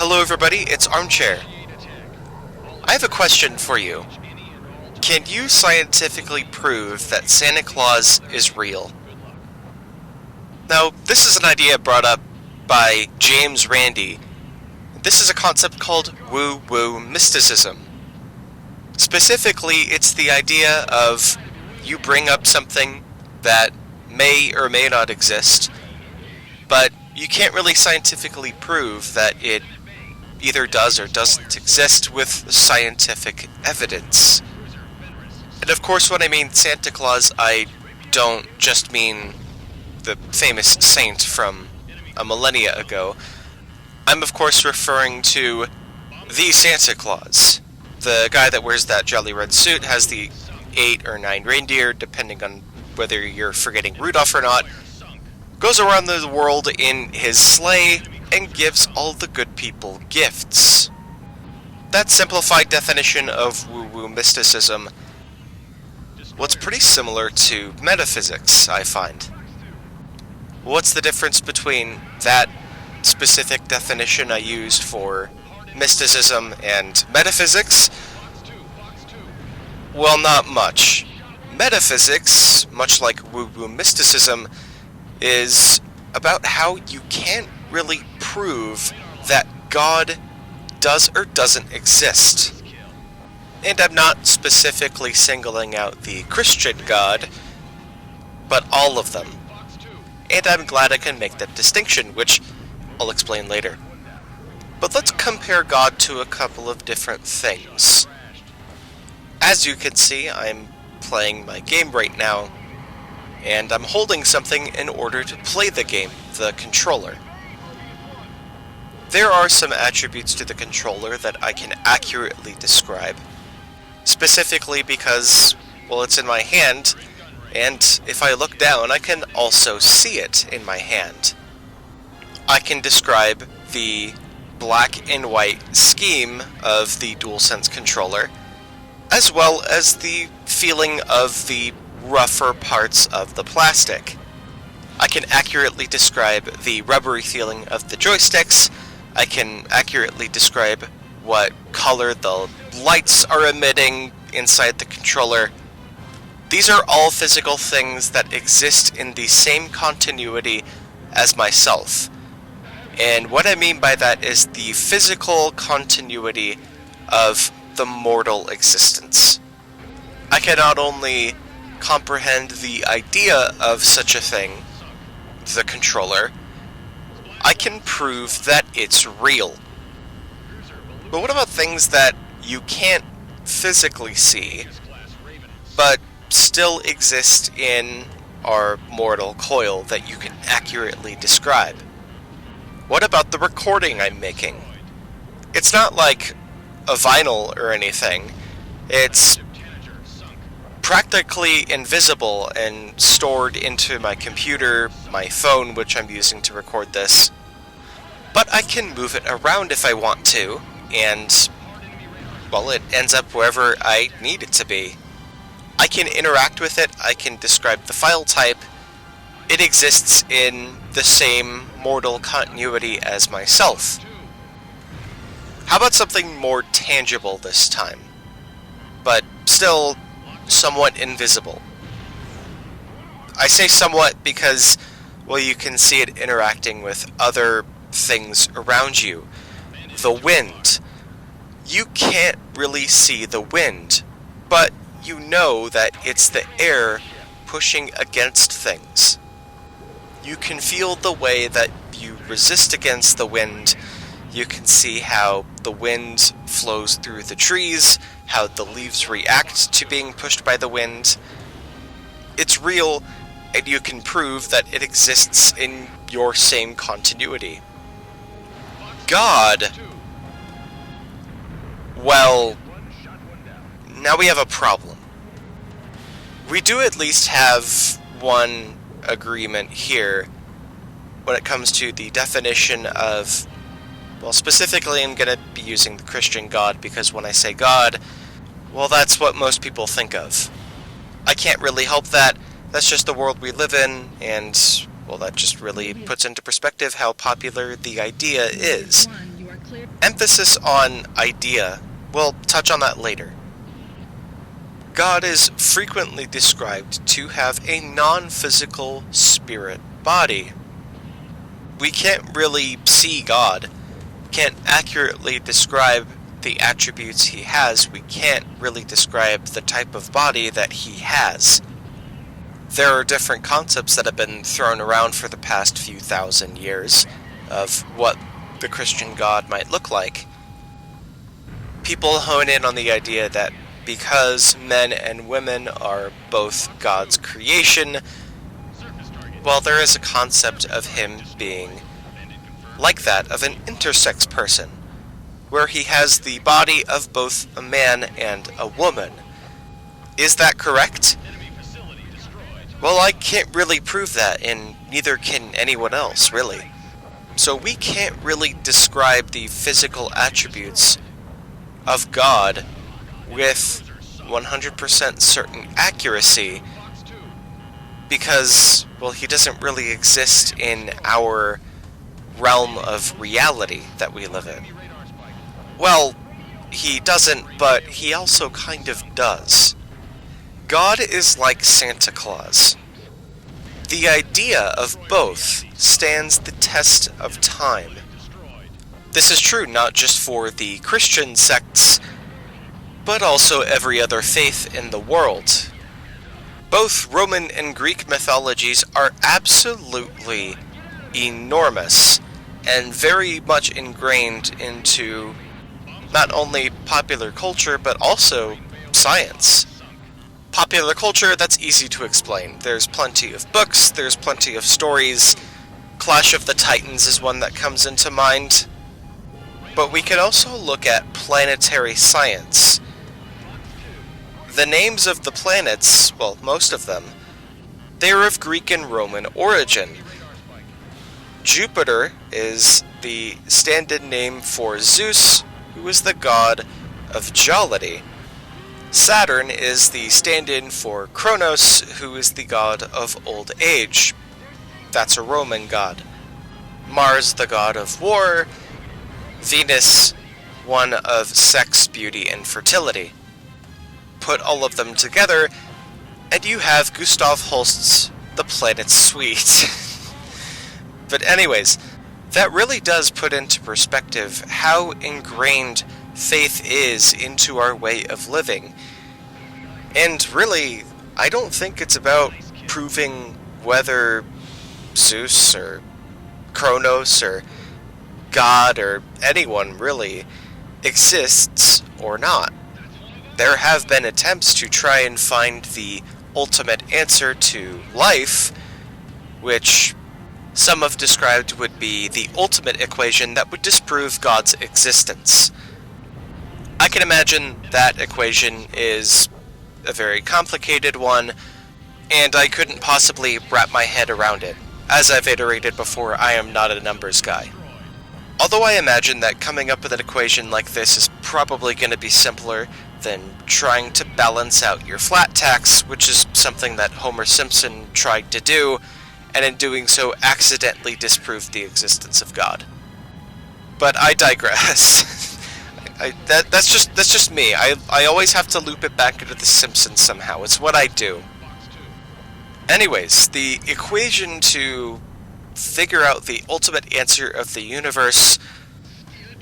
Hello everybody, it's Armchair. I have a question for you. Can you scientifically prove that Santa Claus is real? Now, this is an idea brought up by James Randi. This is a concept called woo-woo mysticism. Specifically, it's the idea of you bring up something that may or may not exist, but you can't really scientifically prove that it either does or doesn't exist with scientific evidence. And of course, when I mean Santa Claus, I don't just mean the famous saint from a millennia ago. I'm of course referring to the Santa Claus. The guy that wears that jolly red suit, has the 8 or 9 reindeer, depending on whether you're forgetting Rudolph or not, goes around the world in his sleigh and gives all the good people gifts. That simplified definition of woo-woo mysticism, well, it's pretty similar to metaphysics, I find. What's the difference between that specific definition I used for mysticism and metaphysics? Well, not much. Metaphysics, much like woo-woo mysticism, is about how you can't really prove that God does or doesn't exist. And I'm not specifically singling out the Christian God, but all of them. And I'm glad I can make that distinction, which I'll explain later. But let's compare God to a couple of different things. As you can see, I'm playing my game right now, and I'm holding something in order to play the game, the controller. There are some attributes to the controller that I can accurately describe, specifically because, well, it's in my hand, and if I look down, I can also see it in my hand. I can describe the black and white scheme of the DualSense controller, as well as the feeling of the rougher parts of the plastic. I can accurately describe the rubbery feeling of the joysticks. I can accurately describe what color the lights are emitting inside the controller. These are all physical things that exist in the same continuity as myself. And what I mean by that is the physical continuity of the mortal existence. I can not only comprehend the idea of such a thing, the controller, I can prove that it's real. But what about things that you can't physically see, but still exist in our mortal coil that you can accurately describe? What about the recording I'm making? It's not like a vinyl or anything. It's practically invisible and stored into my computer, my phone, which I'm using to record this. But I can move it around if I want to, and, well, it ends up wherever I need it to be. I can interact with it, I can describe the file type. It exists in the same mortal continuity as myself. How about something more tangible this time, but still somewhat invisible? I say somewhat because, well, you can see it interacting with other things around you. The wind. You can't really see the wind, but you know that it's the air pushing against things. You can feel the way that you resist against the wind. You can see how the wind flows through the trees, how the leaves react to being pushed by the wind. It's real, and you can prove that it exists in your same continuity. God, well, now we have a problem. We do at least have one agreement here when it comes to the definition of, well, specifically I'm going to be using the Christian God because when I say God, well, that's what most people think of. I can't really help that. That's just the world we live in, and, well, that just really puts into perspective how popular the idea is. Emphasis on idea. We'll touch on that later. God is frequently described to have a non-physical spirit body. We can't really see God, can't accurately describe the attributes he has, we can't really describe the type of body that he has. There are different concepts that have been thrown around for the past few thousand years of what the Christian God might look like. People hone in on the idea that because men and women are both God's creation, well, there is a concept of him being like that of an intersex person, where he has the body of both a man and a woman. Is that correct? Well, I can't really prove that, and neither can anyone else, really. So we can't really describe the physical attributes of God with 100% certain accuracy because, well, he doesn't really exist in our realm of reality that we live in. Well, he doesn't, but he also kind of does. God is like Santa Claus. The idea of both stands the test of time. This is true not just for the Christian sects, but also every other faith in the world. Both Roman and Greek mythologies are absolutely enormous and very much ingrained into not only popular culture, but also science. Popular culture, that's easy to explain. There's plenty of books, there's plenty of stories. Clash of the Titans is one that comes into mind. But we can also look at planetary science. The names of the planets, well, most of them, they are of Greek and Roman origin. Jupiter is the stand-in name for Zeus, who is the god of jollity. Saturn is the stand-in for Kronos, who is the god of old age. That's a Roman god. Mars, the god of war. Venus, one of sex, beauty, and fertility. Put all of them together, and you have Gustav Holst's The Planet Suite. But anyways, that really does put into perspective how ingrained faith is into our way of living. And really, I don't think it's about proving whether Zeus or Kronos or God or anyone really exists or not. There have been attempts to try and find the ultimate answer to life, which some have described would be the ultimate equation that would disprove God's existence. I can imagine that equation is a very complicated one, and I couldn't possibly wrap my head around it. As I've iterated before, I am not a numbers guy. Although I imagine that coming up with an equation like this is probably going to be simpler than trying to balance out your flat tax, which is something that Homer Simpson tried to do, and in doing so accidentally disproved the existence of God. But I digress. That's just me. I always have to loop it back into The Simpsons somehow. It's what I do. Anyways, the equation to figure out the ultimate answer of the universe,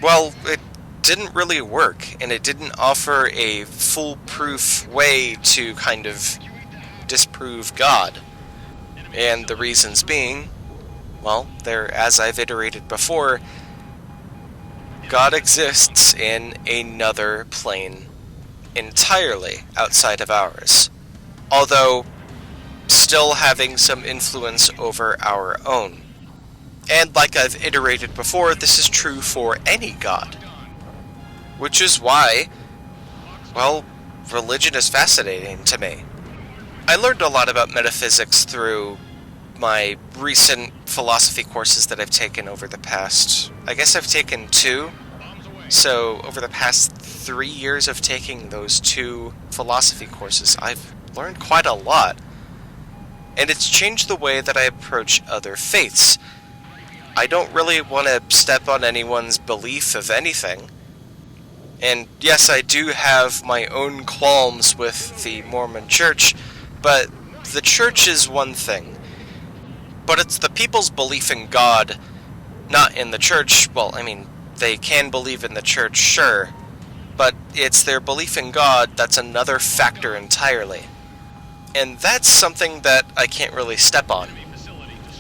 well, it didn't really work, and it didn't offer a foolproof way to kind of disprove God. And the reasons being, well, they're, as I've iterated before, God exists in another plane entirely outside of ours, although still having some influence over our own. And like I've iterated before, this is true for any god. Which is why, well, religion is fascinating to me. I learned a lot about metaphysics through my recent philosophy courses that I've taken over the past, I guess I've taken 2. So over the past 3 years of taking those 2 philosophy courses, I've learned quite a lot. And it's changed the way that I approach other faiths. I don't really want to step on anyone's belief of anything. And yes, I do have my own qualms with the Mormon Church, but the church is one thing. But it's the people's belief in God, not in the church. Well, I mean, they can believe in the church, sure, but it's their belief in God that's another factor entirely. And that's something that I can't really step on.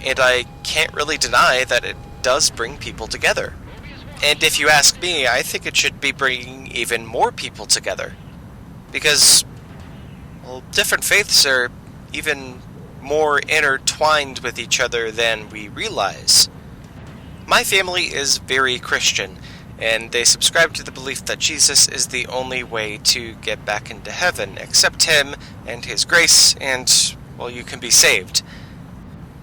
And I can't really deny that it does bring people together. And if you ask me, I think it should be bringing even more people together. Because, well, different faiths are even more intertwined with each other than we realize. My family is very Christian, and they subscribe to the belief that Jesus is the only way to get back into heaven. Accept him and his grace, and, well, you can be saved.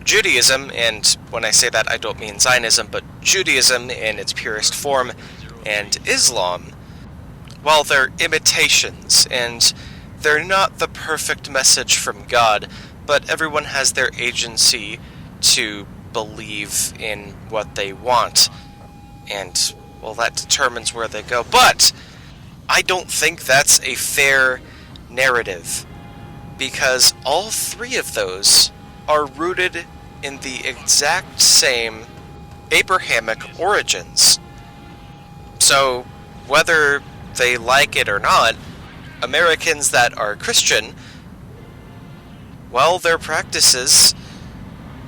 Judaism, and when I say that I don't mean Zionism, but Judaism in its purest form, and Islam, while they're imitations, and they're not the perfect message from God, but everyone has their agency to believe in what they want, and, well, that determines where they go. But I don't think that's a fair narrative, because all three of those are rooted in the exact same Abrahamic origins. So, whether they like it or not, Americans that are Christian, well, their practices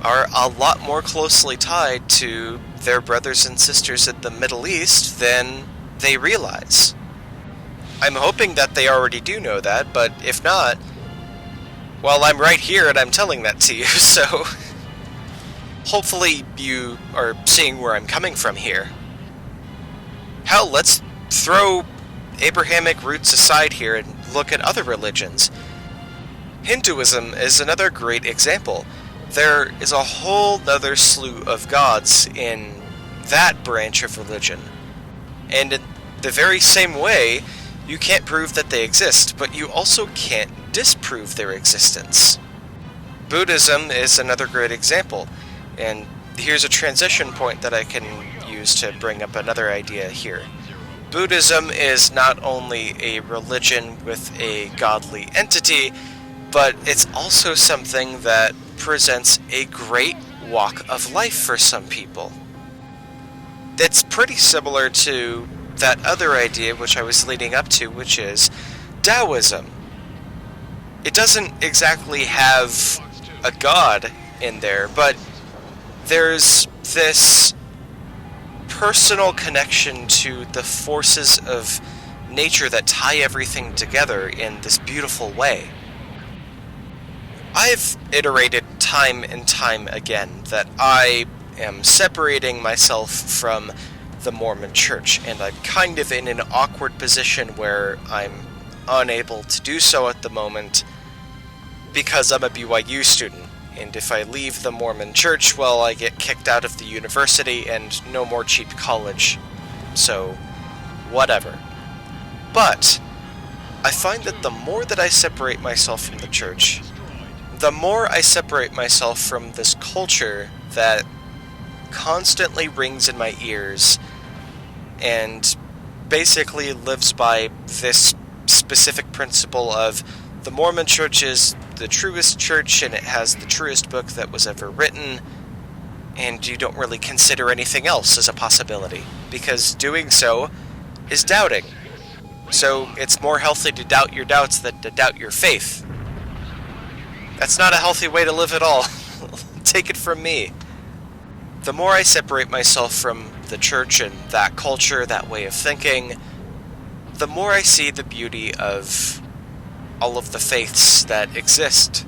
are a lot more closely tied to their brothers and sisters in the Middle East than they realize. I'm hoping that they already do know that, but if not, well, I'm right here and I'm telling that to you, so hopefully you are seeing where I'm coming from here. Hell, let's throw Abrahamic roots aside here and look at other religions. Hinduism is another great example. There is a whole other slew of gods in that branch of religion. And in the very same way, you can't prove that they exist, but you also can't disprove their existence. Buddhism is another great example, and here's a transition point that I can use to bring up another idea here. Buddhism is not only a religion with a godly entity, but it's also something that presents a great walk of life for some people. It's pretty similar to that other idea which I was leading up to, which is Taoism. It doesn't exactly have a god in there, but there's this personal connection to the forces of nature that tie everything together in this beautiful way. I've iterated time and time again that I am separating myself from the Mormon Church, and I'm kind of in an awkward position where I'm unable to do so at the moment because I'm a BYU student, and if I leave the Mormon Church, well, I get kicked out of the university and no more cheap college. So, whatever. But I find that the more that I separate myself from the church, the more I separate myself from this culture that constantly rings in my ears and basically lives by this specific principle of the Mormon Church is the truest church and it has the truest book that was ever written, and you don't really consider anything else as a possibility, because doing so is doubting. So it's more healthy to doubt your doubts than to doubt your faith. That's not a healthy way to live at all. Take it from me. The more I separate myself from the church and that culture, that way of thinking, the more I see the beauty of all of the faiths that exist.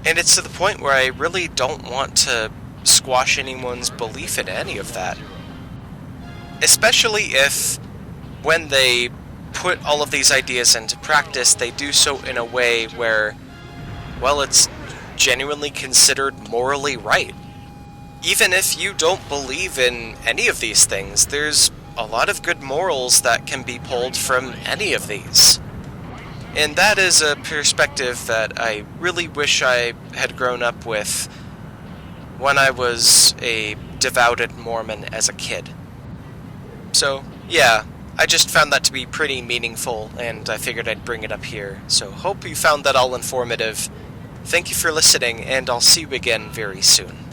And it's to the point where I really don't want to squash anyone's belief in any of that. Especially if, when they put all of these ideas into practice, they do so in a way where, well, it's genuinely considered morally right. Even if you don't believe in any of these things, there's a lot of good morals that can be pulled from any of these. And that is a perspective that I really wish I had grown up with when I was a devoted Mormon as a kid. So, yeah, I just found that to be pretty meaningful, and I figured I'd bring it up here. So, hope you found that all informative. Thank you for listening, and I'll see you again very soon.